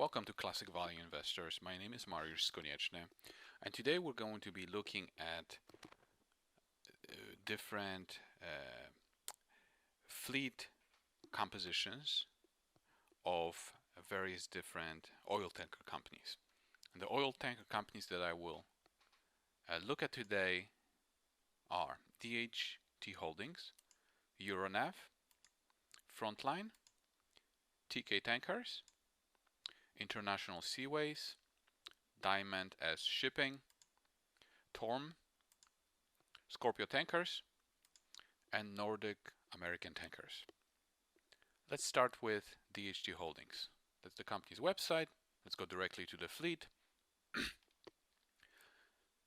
Welcome to Classic Value Investors. My name is Mariusz Konieczny, and today we're going to be looking at different fleet compositions of various different oil tanker companies. And the oil tanker companies that I will look at today are DHT Holdings, Euronav, Frontline, TK Tankers, International Seaways, Diamond S Shipping, Torme, Scorpio Tankers, and Nordic American Tankers. Let's start with DHT Holdings. That's the company's website. Let's go directly to the fleet.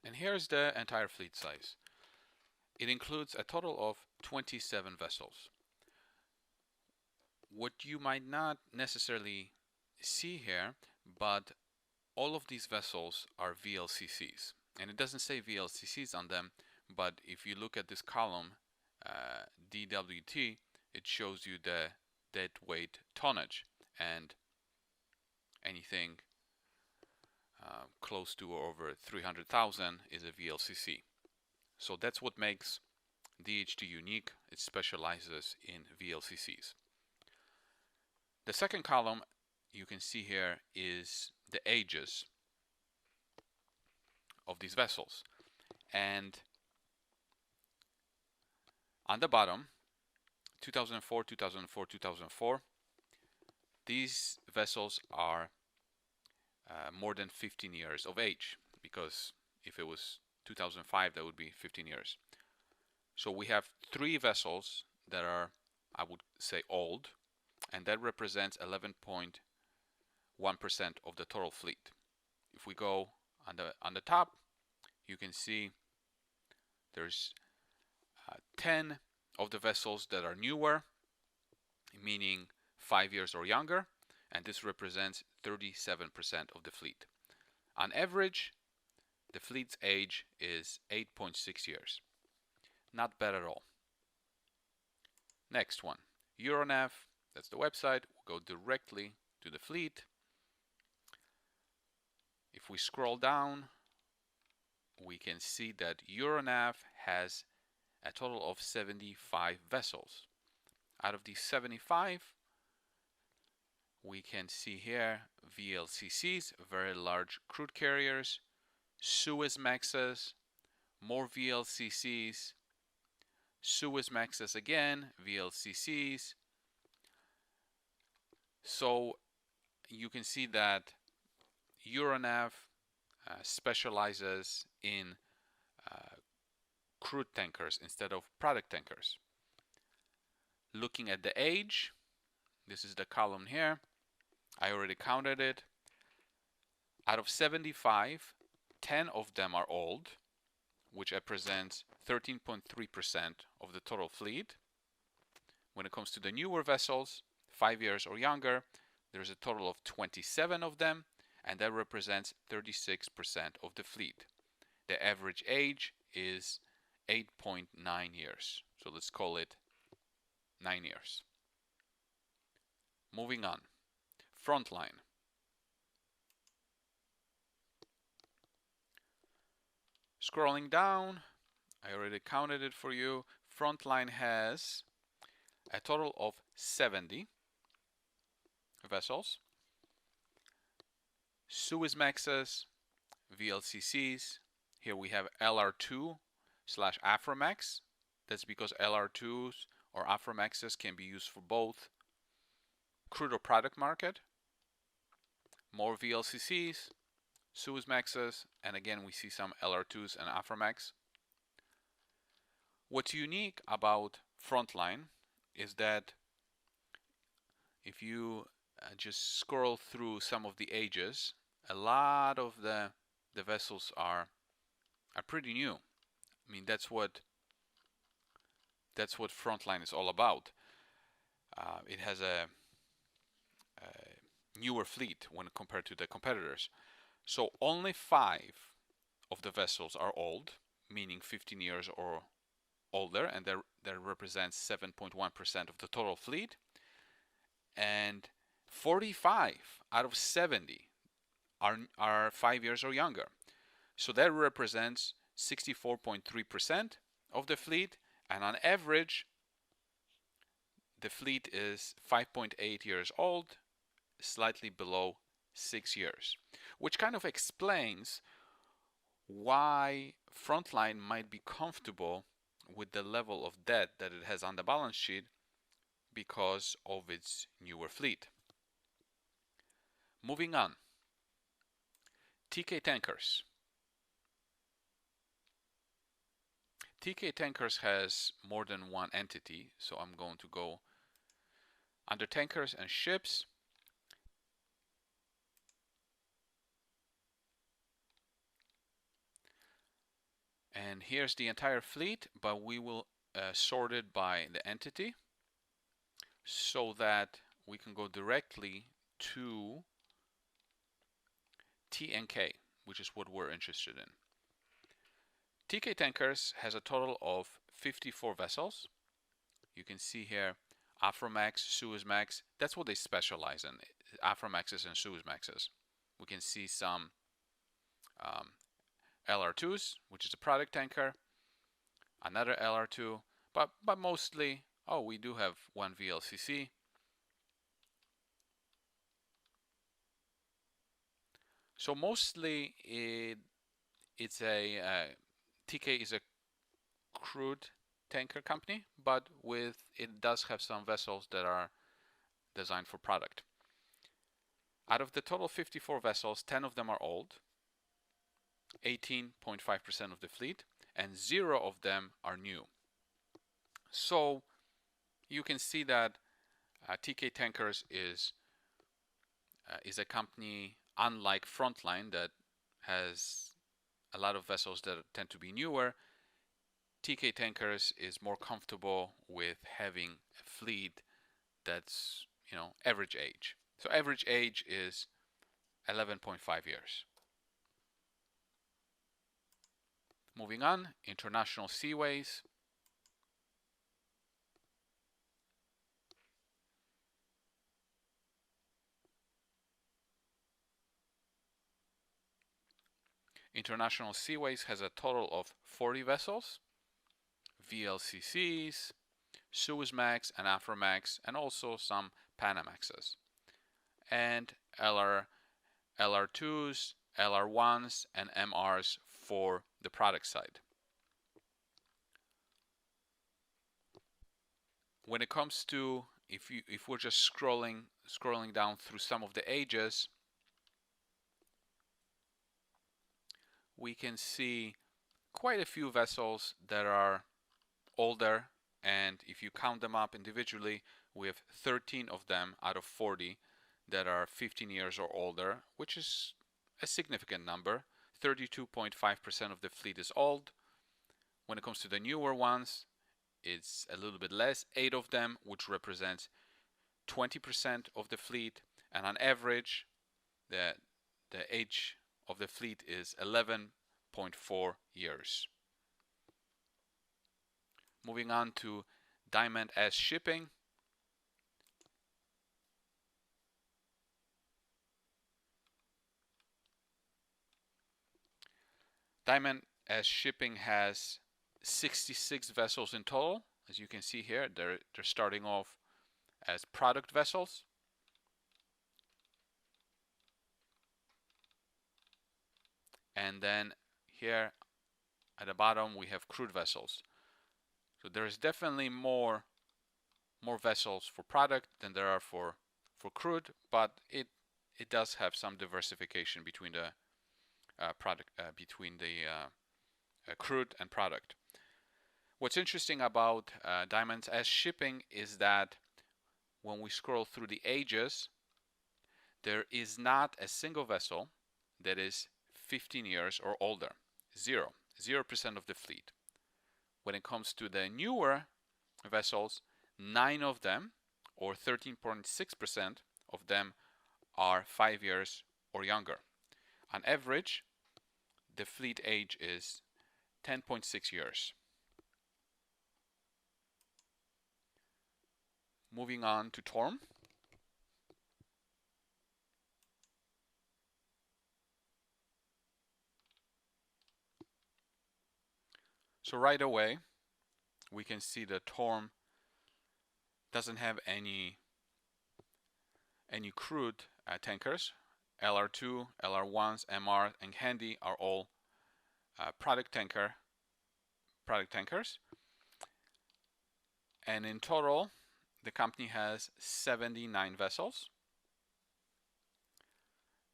And here's the entire fleet size. It includes a total of 27 vessels. What you might not necessarily see here, but all of these vessels are VLCCs. And it doesn't say VLCCs on them, but if you look at this column, DWT, it shows you the deadweight tonnage, and anything close to or over 300,000 is a VLCC. So that's what makes DHT unique. It specializes in VLCCs. The second column you can see here is the ages of these vessels. And on the bottom, 2004, 2004, 2004, these vessels are more than 15 years of age, because if it was 2005, that would be 15 years. So we have 3 vessels that are, I would say, old, and that represents 11.1% of the total fleet. If we go on the top, you can see there's 10 of the vessels that are newer, meaning 5 years or younger, and this represents 37% of the fleet. On average, the fleet's age is 8.6 years. Not bad at all. Next one, Euronav. That's the website. We'll go directly to the fleet. If we scroll down, we can see that Euronav has a total of 75 vessels. Out of these 75, we can see here VLCCs, very large crude carriers, Suezmaxes, more VLCCs, Suezmaxes again, VLCCs. So you can see that Euronav specializes in crude tankers instead of product tankers. Looking at the age, this is the column here. I already counted it. Out of 75, 10 of them are old, which represents 13.3% of the total fleet. When it comes to the newer vessels, 5 years or younger, there's a total of 27 of them, and that represents 36% of the fleet. The average age is 8.9 years. So let's call it 9 years. Moving on. Frontline. Scrolling down, I already counted it for you. Frontline has a total of 70 vessels. Suezmaxes, VLCCs. Here we have LR2/Aframax. That's because LR2s or Aframaxes can be used for both crude or product market. More VLCCs, Suezmaxes, and again we see some LR2s and Aframax. What's unique about Frontline is that if you just scroll through some of the ages, a lot of the vessels are pretty new. I mean, that's what Frontline is all about. It has a newer fleet when compared to the competitors. So only 5 of the vessels are old, meaning 15 years or older, and that represents 7.1% of the total fleet. And 45 out of 70 are 5 years or younger. So that represents 64.3% of the fleet, and on average, the fleet is 5.8 years old, slightly below 6 years, which kind of explains why Frontline might be comfortable with the level of debt that it has on the balance sheet because of its newer fleet. Moving on, TK Tankers. TK Tankers has more than one entity, so I'm going to go under tankers and ships. And here's the entire fleet, but we will sort it by the entity so that we can go directly to T and K, which is what we're interested in. TK Tankers has a total of 54 vessels. You can see here Aframax, Suezmax. That's what they specialize in, Aframaxes and Suezmaxes. We can see some LR2s, which is a product tanker, another LR2, but mostly, oh, we do have one VLCC. So mostly it's a TK is a crude tanker company, but it does have some vessels that are designed for product. Out of the total 54 vessels, 10 of them are old, 18.5% of the fleet, and 0 of them are new. So you can see that TK Tankers is a company unlike Frontline that has a lot of vessels that tend to be newer. TK Tankers is more comfortable with having a fleet that's, average age. So average age is 11.5 years. Moving on, International Seaways. International Seaways has a total of 40 vessels, VLCCs, Suezmax and Aframax, and also some Panamaxes, and LR2s, LR1s, and MRs for the product side. When it comes to, if we're just scrolling down through some of the ages, we can see quite a few vessels that are older, and if you count them up individually, we have 13 of them out of 40 that are 15 years or older, which is a significant number. 32.5% of the fleet is old. When it comes to the newer ones, it's a little bit less, 8 of them, which represents 20% of the fleet, and on average, the age of the fleet is 11.4 years. Moving on to Diamond S Shipping. Diamond S Shipping has 66 vessels in total. As you can see here, they're starting off as product vessels. And then here at the bottom we have crude vessels. So there's definitely more vessels for product than there are for crude, but it does have some diversification between the crude and product. What's interesting about Diamond S Shipping is that when we scroll through the ages, there is not a single vessel that is 15 years or older. 0% of the fleet. When it comes to the newer vessels, 9 of them, or 13.6% of them, are 5 years or younger. On average, the fleet age is 10.6 years. Moving on to Torme. So right away, we can see that Torme doesn't have any crude tankers. LR2, LR1s, MR, and Handy are all product tankers. And in total, the company has 79 vessels.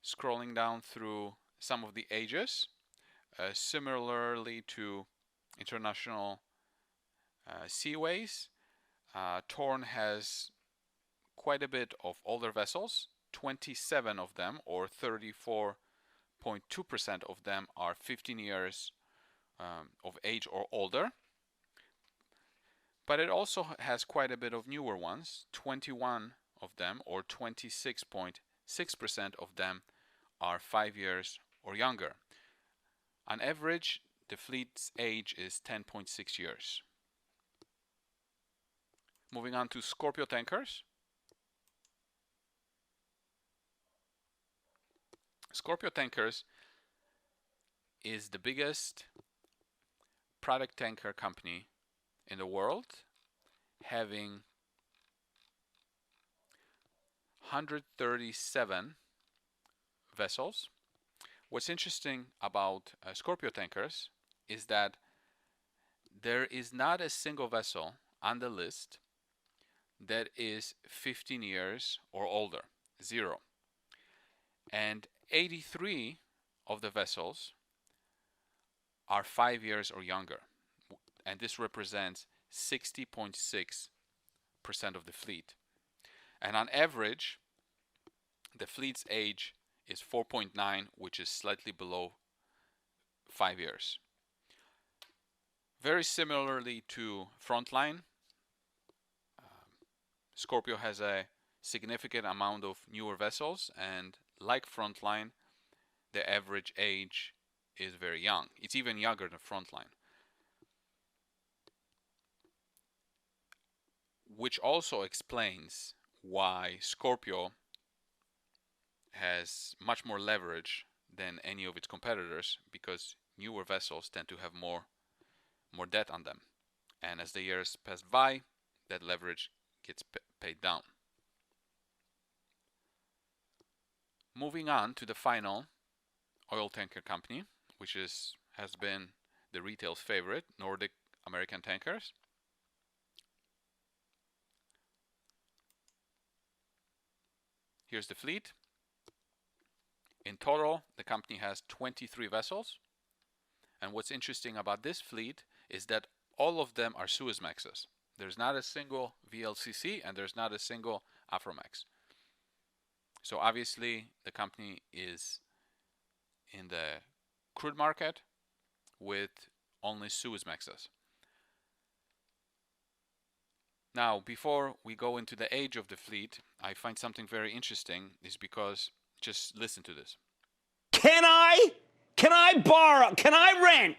Scrolling down through some of the ages, similarly to international Seaways, Torme has quite a bit of older vessels. 27 of them, or 34.2% of them, are 15 years of age or older. But it also has quite a bit of newer ones. 21 of them, or 26.6% of them, are 5 years or younger. On average, the fleet's age is 10.6 years. Moving on to Scorpio Tankers. Scorpio Tankers is the biggest product tanker company in the world, having 137 vessels. What's interesting about Scorpio Tankers is that there is not a single vessel on the list that is 15 years or older, 0. And 83 of the vessels are 5 years or younger, and this represents 60.6% of the fleet. And on average, the fleet's age is 4.9, which is slightly below 5 years. Very similarly to Frontline, Scorpio has a significant amount of newer vessels, and like Frontline, the average age is very young. It's even younger than Frontline, which also explains why Scorpio has much more leverage than any of its competitors, because newer vessels tend to have more debt on them, and as the years pass by, that leverage gets paid down. Moving on to the final oil tanker company, which has been the retail's favorite, Nordic American Tankers. Here's the fleet. In total, the company has 23 vessels. And what's interesting about this fleet is that all of them are Suezmaxes. There's not a single VLCC, and there's not a single Aframax. So obviously, the company is in the crude market with only Suezmaxes. Now, before we go into the age of the fleet, I find something very interesting, is because, just listen to this. Can I rent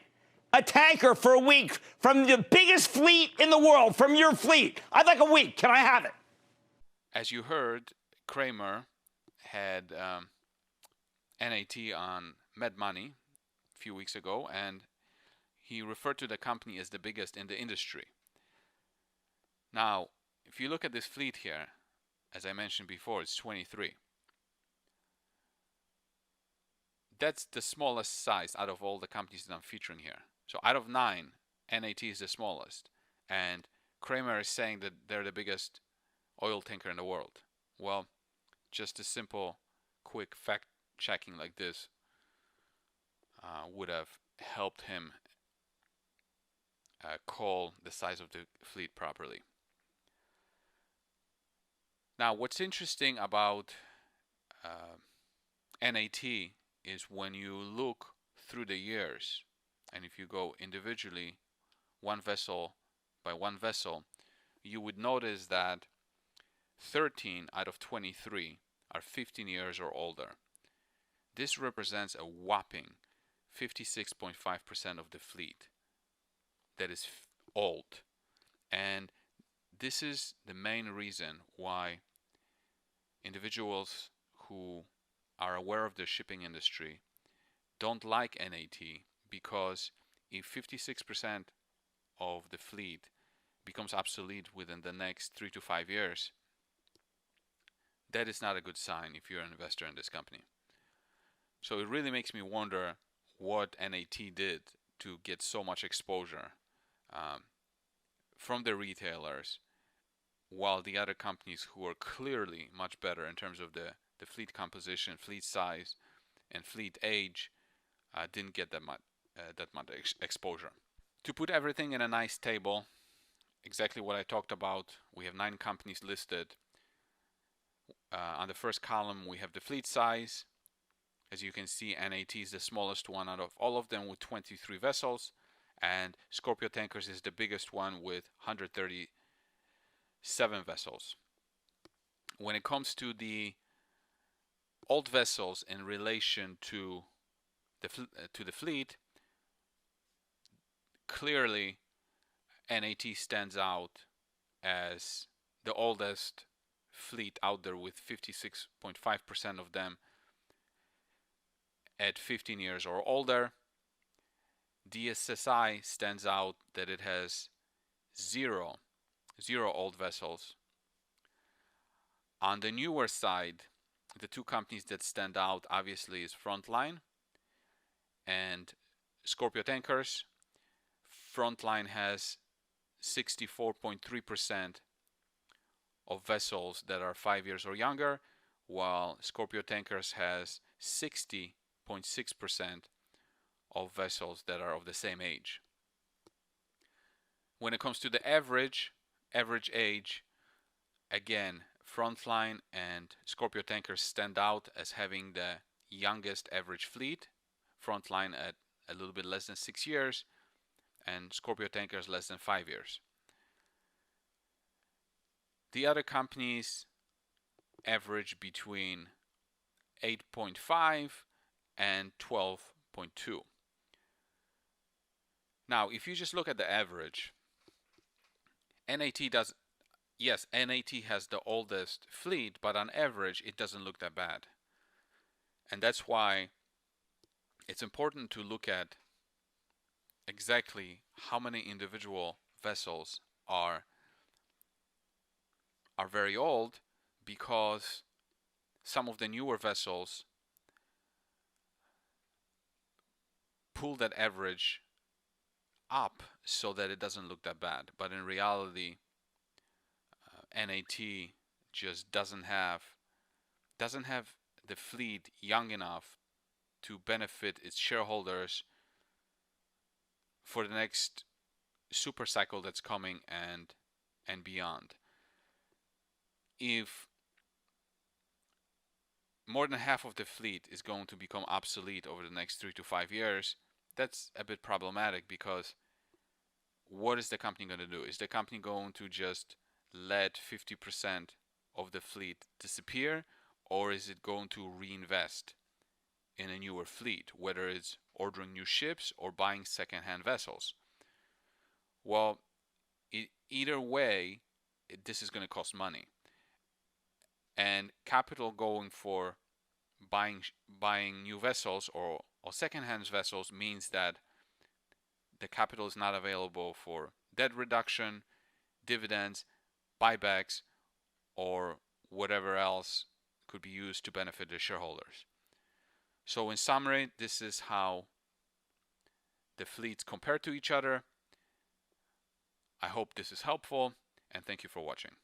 a tanker for a week from the biggest fleet in the world, from your fleet? I'd like a week. Can I have it? As you heard, Kramer had NAT on Med Money a few weeks ago, and he referred to the company as the biggest in the industry. Now, if you look at this fleet here, as I mentioned before, it's 23. That's the smallest size out of all the companies that I'm featuring here. So out of 9, NAT is the smallest. And Kramer is saying that they're the biggest oil tanker in the world. Well, just a simple, quick fact checking like this would have helped him call the size of the fleet properly. Now, what's interesting about NAT is when you look through the years, and if you go individually, one vessel by one vessel, you would notice that 13 out of 23 are 15 years or older. This represents a whopping 56.5% of the fleet that is old. And this is the main reason why individuals who are aware of the shipping industry don't like NAT, because if 56% of the fleet becomes obsolete within the next 3 to 5 years, that is not a good sign if you're an investor in this company. So it really makes me wonder what NAT did to get so much exposure from the retailers, while the other companies who are clearly much better in terms of the fleet composition, fleet size, and fleet age didn't get that much exposure. To put everything in a nice table, exactly what I talked about, we have 9 companies listed. On the first column, we have the fleet size. As you can see, NAT is the smallest one out of all of them with 23 vessels, and Scorpio Tankers is the biggest one with 137 vessels. When it comes to the old vessels in relation to the fleet, clearly NAT stands out as the oldest fleet out there, with 56.5% of them at 15 years or older. DSSI stands out that it has zero old vessels. On the newer side, the 2 companies that stand out obviously is Frontline and Scorpio Tankers. Frontline has 64.3% of vessels that are 5 years or younger, while Scorpio Tankers has 60.6% of vessels that are of the same age. When it comes to the average age, again, Frontline and Scorpio Tankers stand out as having the youngest average fleet. Frontline at a little bit less than 6 years, and Scorpio Tankers less than 5 years. The other companies average between 8.5 and 12.2. Now, if you just look at the average, NAT has the oldest fleet, but on average, it doesn't look that bad. And that's why it's important to look at exactly how many individual vessels are very old, because some of the newer vessels pull that average up so that it doesn't look that bad. But in reality, NAT just doesn't have the fleet young enough to benefit its shareholders for the next super cycle that's coming and beyond. If more than half of the fleet is going to become obsolete over the next 3 to 5 years, that's a bit problematic, because what is the company going to do? Is the company going to just let 50% of the fleet disappear, or is it going to reinvest in a newer fleet, whether it's ordering new ships or buying second-hand vessels? Well, either way, this is going to cost money. And capital going for buying new vessels or second-hand vessels means that the capital is not available for debt reduction, dividends, buybacks, or whatever else could be used to benefit the shareholders. So in summary, this is how the fleets compare to each other. I hope this is helpful, and thank you for watching.